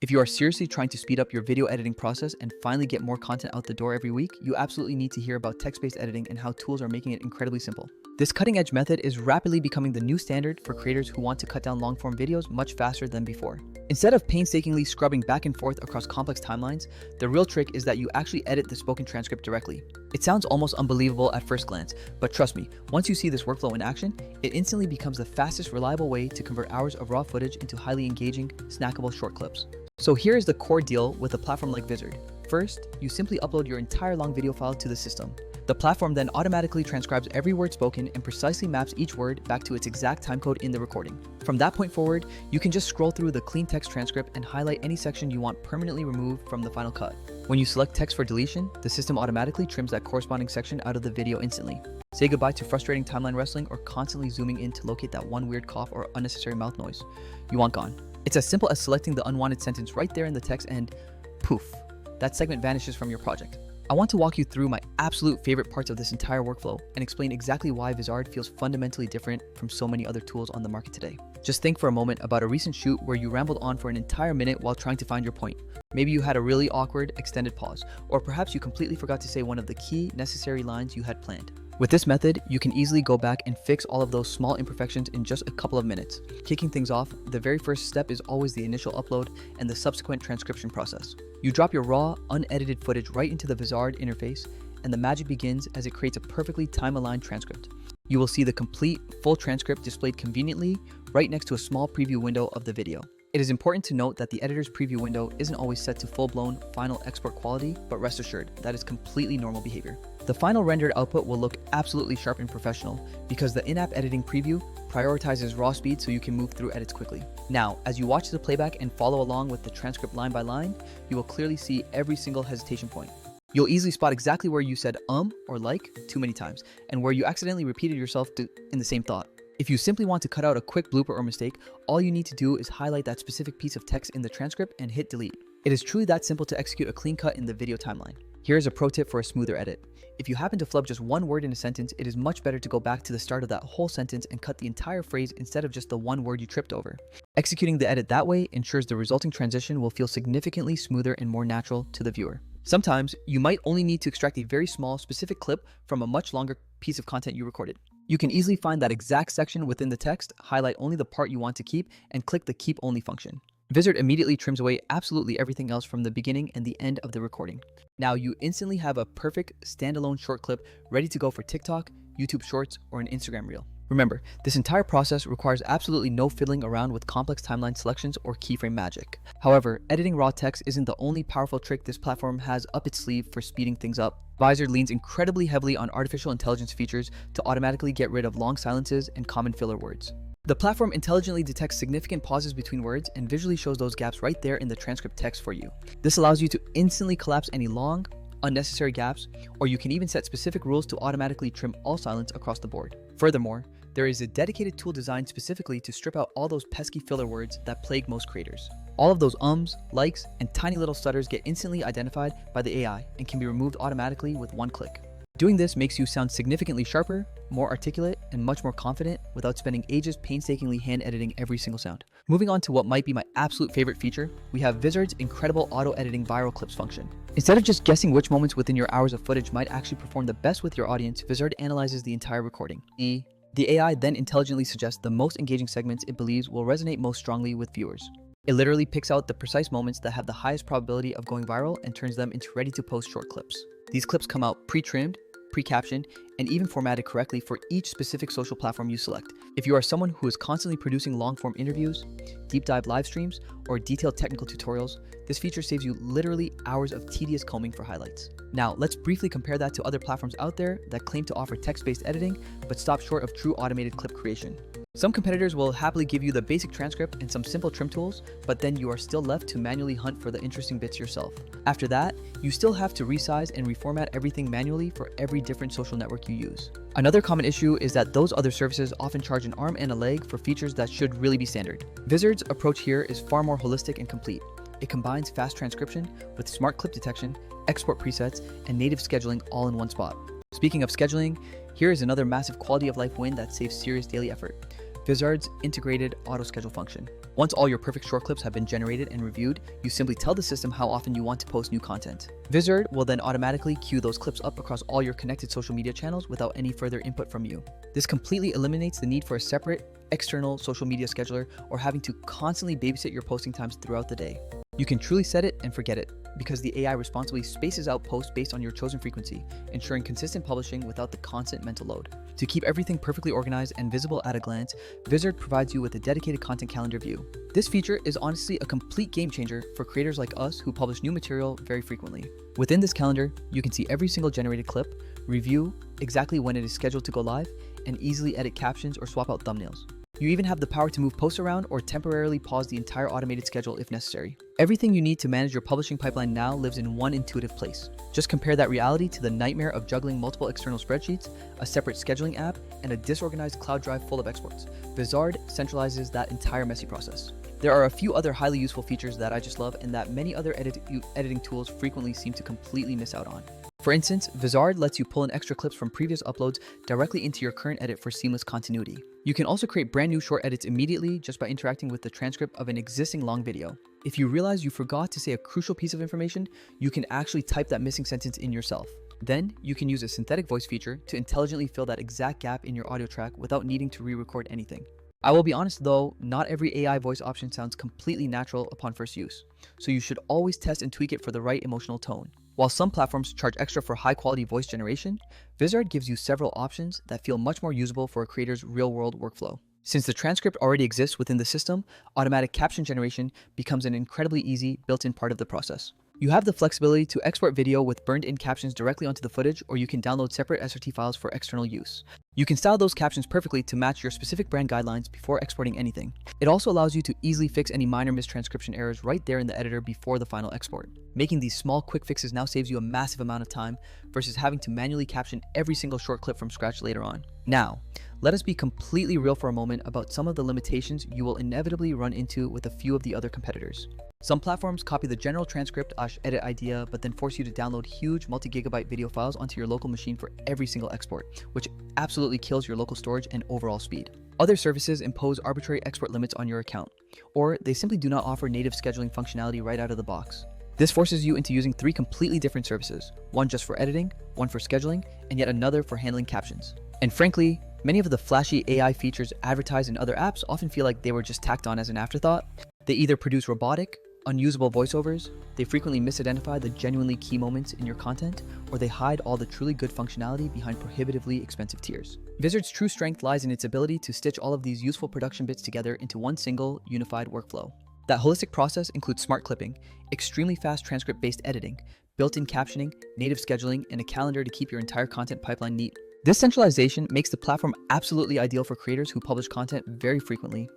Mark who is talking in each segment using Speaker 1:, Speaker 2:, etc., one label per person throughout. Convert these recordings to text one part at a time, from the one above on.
Speaker 1: If you are seriously trying to speed up your video editing process and finally get more content out the door every week, you absolutely need to hear about text-based editing and how tools are making it incredibly simple. This cutting-edge method is rapidly becoming the new standard for creators who want to cut down long-form videos much faster than before. Instead of painstakingly scrubbing back and forth across complex timelines, the real trick is that you actually edit the spoken transcript directly. It sounds almost unbelievable at first glance, but trust me, once you see this workflow in action, it instantly becomes the fastest, reliable way to convert hours of raw footage into highly engaging, snackable short clips. So here is the core deal with a platform like Vizard. First, you simply upload your entire long video file to the system. The platform then automatically transcribes every word spoken and precisely maps each word back to its exact timecode in the recording. From that point forward, you can just scroll through the clean text transcript and highlight any section you want permanently removed from the final cut. When you select text for deletion, the system automatically trims that corresponding section out of the video instantly. Say goodbye to frustrating timeline wrestling or constantly zooming in to locate that one weird cough or unnecessary mouth noise you want gone. It's as simple as selecting the unwanted sentence right there in the text and poof, that segment vanishes from your project. I want to walk you through my absolute favorite parts of this entire workflow and explain exactly why Vizard feels fundamentally different from so many other tools on the market today. Just think for a moment about a recent shoot where you rambled on for an entire minute while trying to find your point. Maybe you had a really awkward, extended pause, or perhaps you completely forgot to say one of the key, necessary lines you had planned. With this method, you can easily go back and fix all of those small imperfections in just a couple of minutes. Kicking things off, the very first step is always the initial upload and the subsequent transcription process. You drop your raw, unedited footage right into the Vizard interface, and the magic begins as it creates a perfectly time-aligned transcript. You will see the complete, full transcript displayed conveniently right next to a small preview window of the video. It is important to note that the editor's preview window isn't always set to full-blown final export quality, but rest assured, that is completely normal behavior. The final rendered output will look absolutely sharp and professional because the in-app editing preview prioritizes raw speed so you can move through edits quickly. Now, as you watch the playback and follow along with the transcript line by line, you will clearly see every single hesitation point. You'll easily spot exactly where you said or like too many times, and where you accidentally repeated yourself in the same thought. If you simply want to cut out a quick blooper or mistake, all you need to do is highlight that specific piece of text in the transcript and hit delete. It is truly that simple to execute a clean cut in the video timeline. Here's a pro tip for a smoother edit. If you happen to flub just one word in a sentence, it is much better to go back to the start of that whole sentence and cut the entire phrase instead of just the one word you tripped over. Executing the edit that way ensures the resulting transition will feel significantly smoother and more natural to the viewer. Sometimes, you might only need to extract a very small, specific clip from a much longer piece of content you recorded. You can easily find that exact section within the text, highlight only the part you want to keep, and click the Keep Only function. Vizard immediately trims away absolutely everything else from the beginning and the end of the recording. Now you instantly have a perfect standalone short clip ready to go for TikTok, YouTube Shorts, or an Instagram Reel. Remember, this entire process requires absolutely no fiddling around with complex timeline selections or keyframe magic. However, editing raw text isn't the only powerful trick this platform has up its sleeve for speeding things up. Vizard leans incredibly heavily on artificial intelligence features to automatically get rid of long silences and common filler words. The platform intelligently detects significant pauses between words and visually shows those gaps right there in the transcript text for you. This allows you to instantly collapse any long, unnecessary gaps, or you can even set specific rules to automatically trim all silence across the board. Furthermore, there is a dedicated tool designed specifically to strip out all those pesky filler words that plague most creators. All of those ums, likes, and tiny little stutters get instantly identified by the AI and can be removed automatically with one click. Doing this makes you sound significantly sharper, more articulate, and much more confident without spending ages painstakingly hand editing every single sound. Moving on to what might be my absolute favorite feature, we have Vizard's incredible auto-editing viral clips function. Instead of just guessing which moments within your hours of footage might actually perform the best with your audience, Vizard analyzes the entire recording. The AI then intelligently suggests the most engaging segments it believes will resonate most strongly with viewers. It literally picks out the precise moments that have the highest probability of going viral and turns them into ready-to-post short clips. These clips come out pre-trimmed, pre-captioned, and even formatted correctly for each specific social platform you select. If you are someone who is constantly producing long-form interviews, deep dive live streams, or detailed technical tutorials, this feature saves you literally hours of tedious combing for highlights. Now, let's briefly compare that to other platforms out there that claim to offer text-based editing, but stop short of true automated clip creation. Some competitors will happily give you the basic transcript and some simple trim tools, but then you are still left to manually hunt for the interesting bits yourself. After that, you still have to resize and reformat everything manually for every different social network you use. Another common issue is that those other services often charge an arm and a leg for features that should really be standard. Vizard's approach here is far more holistic and complete. It combines fast transcription with smart clip detection, export presets, and native scheduling all in one spot. Speaking of scheduling, here is another massive quality of life win that saves serious daily effort. Vizard's integrated auto schedule function. Once all your perfect short clips have been generated and reviewed, you simply tell the system how often you want to post new content. Vizard will then automatically queue those clips up across all your connected social media channels without any further input from you. This completely eliminates the need for a separate external social media scheduler or having to constantly babysit your posting times throughout the day. You can truly set it and forget it, because the AI responsibly spaces out posts based on your chosen frequency, ensuring consistent publishing without the constant mental load. To keep everything perfectly organized and visible at a glance, Vizard provides you with a dedicated content calendar view. This feature is honestly a complete game changer for creators like us who publish new material very frequently. Within this calendar, you can see every single generated clip, review exactly when it is scheduled to go live, and easily edit captions or swap out thumbnails. You even have the power to move posts around or temporarily pause the entire automated schedule if necessary. Everything you need to manage your publishing pipeline now lives in one intuitive place. Just compare that reality to the nightmare of juggling multiple external spreadsheets, a separate scheduling app, and a disorganized cloud drive full of exports. Vizard centralizes that entire messy process. There are a few other highly useful features that I just love and that many other editing tools frequently seem to completely miss out on. For instance, Vizard lets you pull in extra clips from previous uploads directly into your current edit for seamless continuity. You can also create brand new short edits immediately just by interacting with the transcript of an existing long video. If you realize you forgot to say a crucial piece of information, you can actually type that missing sentence in yourself. Then, you can use a synthetic voice feature to intelligently fill that exact gap in your audio track without needing to re-record anything. I will be honest though, not every AI voice option sounds completely natural upon first use, so you should always test and tweak it for the right emotional tone. While some platforms charge extra for high-quality voice generation, Vizard gives you several options that feel much more usable for a creator's real-world workflow. Since the transcript already exists within the system, automatic caption generation becomes an incredibly easy, built-in part of the process. You have the flexibility to export video with burned-in captions directly onto the footage, or you can download separate SRT files for external use. You can style those captions perfectly to match your specific brand guidelines before exporting anything. It also allows you to easily fix any minor mistranscription errors right there in the editor before the final export. Making these small quick fixes now saves you a massive amount of time versus having to manually caption every single short clip from scratch later on. Now, let us be completely real for a moment about some of the limitations you will inevitably run into with a few of the other competitors. Some platforms copy the general transcript/edit idea, but then force you to download huge multi-gigabyte video files onto your local machine for every single export, which absolutely kills your local storage and overall speed. Other services impose arbitrary export limits on your account, or they simply do not offer native scheduling functionality right out of the box. This forces you into using 3 completely different services, one just for editing, one for scheduling, and yet another for handling captions. And frankly, many of the flashy AI features advertised in other apps often feel like they were just tacked on as an afterthought. They either produce robotic, unusable voiceovers, they frequently misidentify the genuinely key moments in your content, or they hide all the truly good functionality behind prohibitively expensive tiers. Vizard's true strength lies in its ability to stitch all of these useful production bits together into one single, unified workflow. That holistic process includes smart clipping, extremely fast transcript-based editing, built-in captioning, native scheduling, and a calendar to keep your entire content pipeline neat. This centralization makes the platform absolutely ideal for creators who publish content very frequently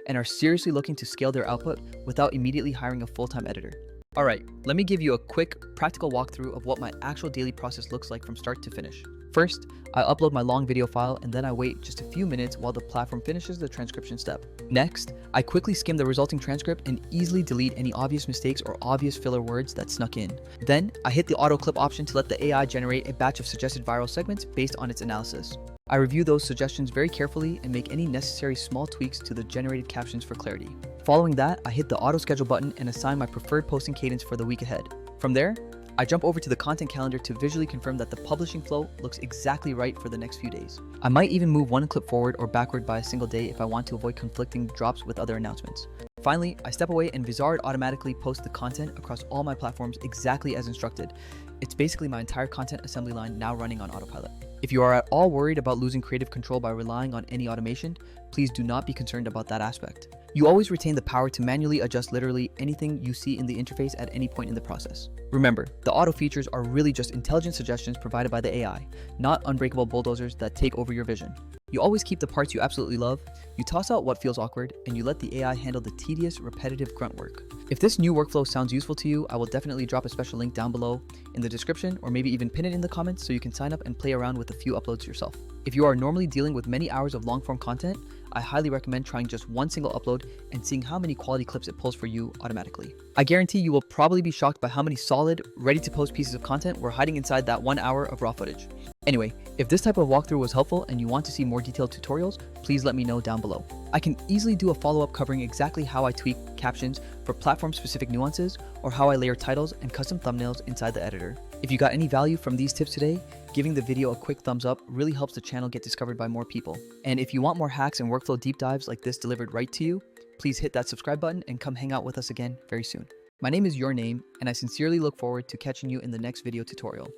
Speaker 1: and are seriously looking to scale their output without immediately hiring a full-time editor. Alright, let me give you a quick, practical walkthrough of what my actual daily process looks like from start to finish. First, I upload my long video file and then I wait just a few minutes while the platform finishes the transcription step. Next, I quickly skim the resulting transcript and easily delete any obvious mistakes or obvious filler words that snuck in. Then, I hit the auto clip option to let the AI generate a batch of suggested viral segments based on its analysis. I review those suggestions very carefully and make any necessary small tweaks to the generated captions for clarity. Following that, I hit the auto schedule button and assign my preferred posting cadence for the week ahead. From there, I jump over to the content calendar to visually confirm that the publishing flow looks exactly right for the next few days. I might even move one clip forward or backward by a single day if I want to avoid conflicting drops with other announcements. Finally, I step away and Vizard automatically posts the content across all my platforms exactly as instructed. It's basically my entire content assembly line now running on autopilot. If you are at all worried about losing creative control by relying on any automation, please do not be concerned about that aspect. You always retain the power to manually adjust literally anything you see in the interface at any point in the process. Remember, the auto features are really just intelligent suggestions provided by the AI, not unbreakable bulldozers that take over your vision. You always keep the parts you absolutely love, you toss out what feels awkward, and you let the AI handle the tedious, repetitive grunt work. If this new workflow sounds useful to you, I will definitely drop a special link down below in the description, or maybe even pin it in the comments so you can sign up and play around with a few uploads yourself. If you are normally dealing with many hours of long-form content, I highly recommend trying just one single upload and seeing how many quality clips it pulls for you automatically. I guarantee you will probably be shocked by how many solid, ready-to-post pieces of content were hiding inside that 1 hour of raw footage. Anyway, if this type of walkthrough was helpful and you want to see more detailed tutorials, please let me know down below. below. I can easily do a follow-up covering exactly how I tweak captions for platform-specific nuances or how I layer titles and custom thumbnails inside the editor. If you got any value from these tips today, giving the video a quick thumbs up really helps the channel get discovered by more people. And if you want more hacks and workflow deep dives like this delivered right to you, please hit that subscribe button and come hang out with us again very soon. My name is Your Name, and I sincerely look forward to catching you in the next video tutorial.